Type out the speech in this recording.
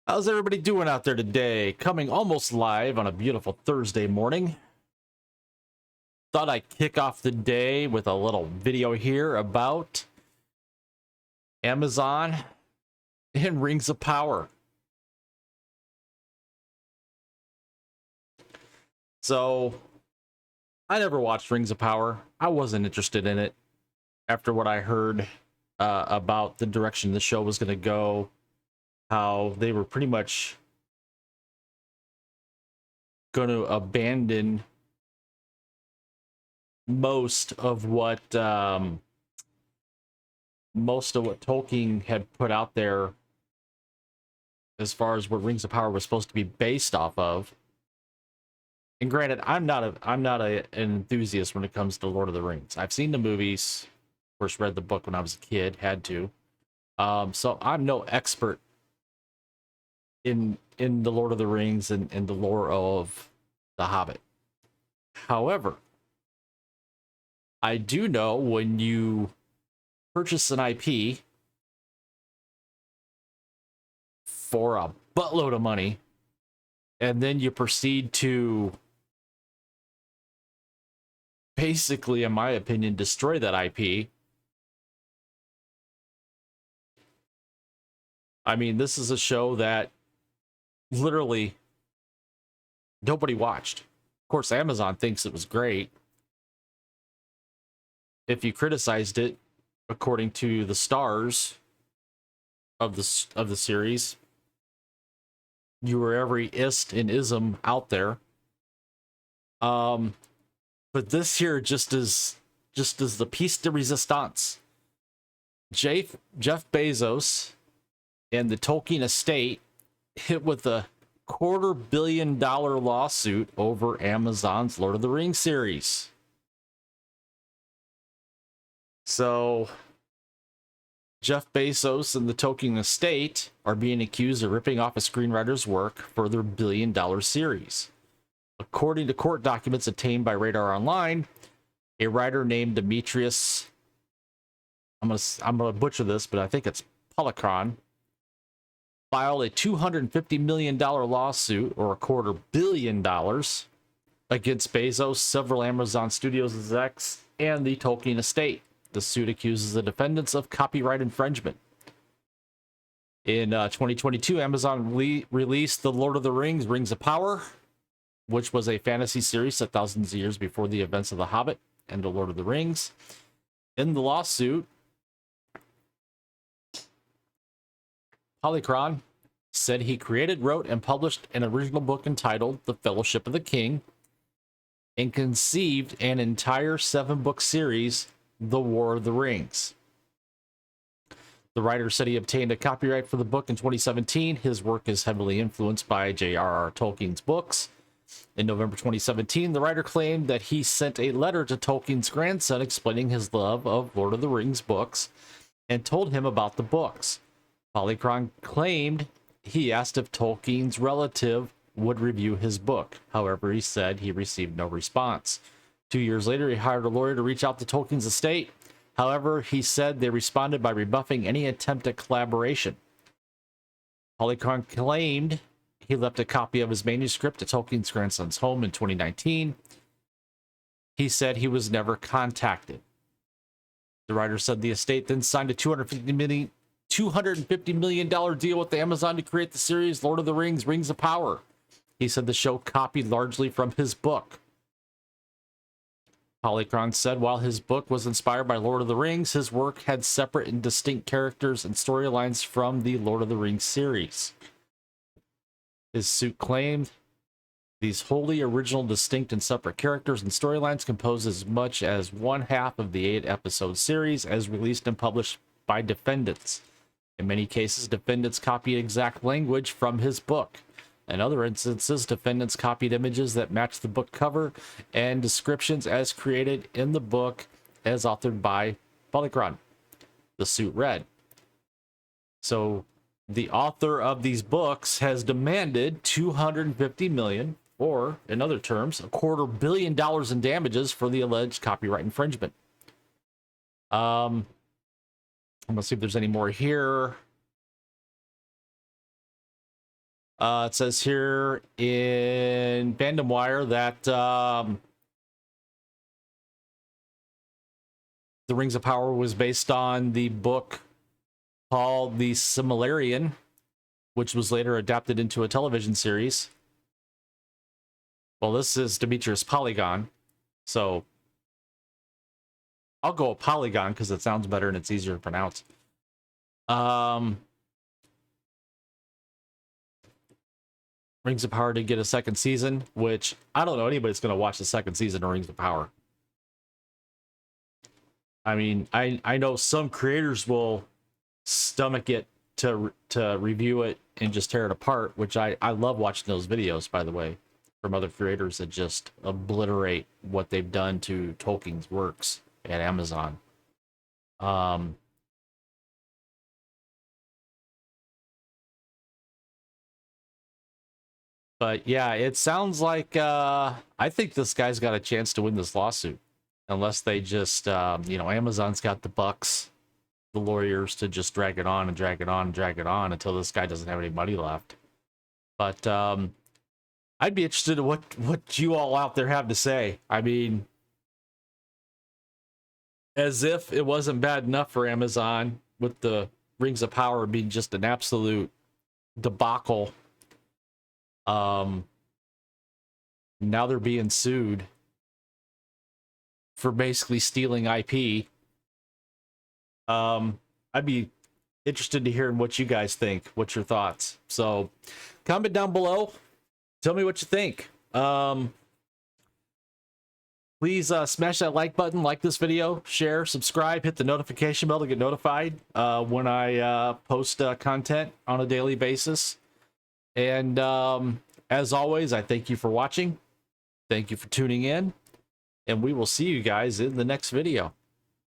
How's everybody doing out there today? Coming almost live on a beautiful Thursday morning. Thought I'd kick off the day with a little video here about Amazon and Rings of Power. So, I never watched Rings of Power. I wasn't interested in it after what I heard about the direction the show was going to go, how they were pretty much going to abandon most of what Tolkien had put out there as far as what Rings of Power was supposed to be based off of. And granted, I'm not an enthusiast when it comes to Lord of the Rings. I've seen the movies, of course, read the book when I was a kid, had to. So I'm no expert in the Lord of the Rings and in the lore of The Hobbit. However, I do know when you purchase an IP for a buttload of money, and then you proceed to basically, in my opinion, destroy that IP. I mean, this is a show that literally nobody watched. Of course, Amazon thinks it was great. If you criticized it, according to the stars of the series, you were every ist and ism out there. But this here just is the piece de resistance. Jeff Bezos and the Tolkien estate hit with a $250 million lawsuit over Amazon's Lord of the Rings series. So Jeff Bezos and the Tolkien estate are being accused of ripping off a screenwriter's work for their billion-dollar series. According to court documents obtained by Radar Online, a writer named Demetrius, I'm gonna butcher this, but I think it's Polychron, filed a $250 million lawsuit, or $250 million, against Bezos, several Amazon Studios execs, and the Tolkien estate. The suit accuses the defendants of copyright infringement. In 2022, Amazon released The Lord of the Rings, Rings of Power, which was a fantasy series set thousands of years before the events of The Hobbit and The Lord of the Rings. In the lawsuit, Polychron said he created, wrote, and published an original book entitled The Fellowship of the King, and conceived an entire 7-book series, The War of the Rings. The writer said he obtained a copyright for the book in 2017. His work is heavily influenced by J.R.R. Tolkien's books. In November 2017, the writer claimed that he sent a letter to Tolkien's grandson explaining his love of Lord of the Rings books and told him about the books. Polychron claimed he asked if Tolkien's relative would review his book. However, he said he received no response. 2 years later, he hired a lawyer to reach out to Tolkien's estate. However, he said they responded by rebuffing any attempt at collaboration. Polychron claimed he left a copy of his manuscript at Tolkien's grandson's home in 2019. He said he was never contacted. The writer said the estate then signed a $250 million deal with Amazon to create the series Lord of the Rings, Rings of Power. He said the show copied largely from his book. Polychron said while his book was inspired by Lord of the Rings, his work had separate and distinct characters and storylines from the Lord of the Rings series. His suit claimed these wholly original, distinct, and separate characters and storylines compose as much as one half of the 8-episode series as released and published by defendants. In many cases, defendants copied exact language from his book. In other instances, defendants copied images that matched the book cover and descriptions as created in the book as authored by Polychron. The suit read. So the author of these books has demanded $250 million, or in other terms, $250 million in damages for the alleged copyright infringement. I'm gonna see if there's any more here. It says here in Fandom Wire that The Rings of Power was based on the book called The Silmarillion, which was later adapted into a television series. Well, this is Demetrius Polygon, so I'll go with Polygon because it sounds better and it's easier to pronounce. Rings of Power did get a second season, which I don't know anybody's going to watch the second season of Rings of Power. I mean, I know some creators will stomach it to review it and just tear it apart, which I love watching those videos, by the way, from other creators that just obliterate what they've done to Tolkien's works at Amazon. But yeah, it sounds like I think this guy's got a chance to win this lawsuit, unless they just you know, Amazon's got the bucks, the lawyers to just drag it on and drag it on and drag it on until this guy doesn't have any money left. But I'd be interested in what you all out there have to say. I mean, as if it wasn't bad enough for Amazon with the Rings of Power being just an absolute debacle. Now they're being sued for basically stealing IP. I'd be interested to hear what you guys think. What's your thoughts? So comment down below. Tell me what you think. Please smash that like button, like this video, share, subscribe, hit the notification bell to get notified when I post content on a daily basis. And as always, I thank you for watching. Thank you for tuning in. And we will see you guys in the next video.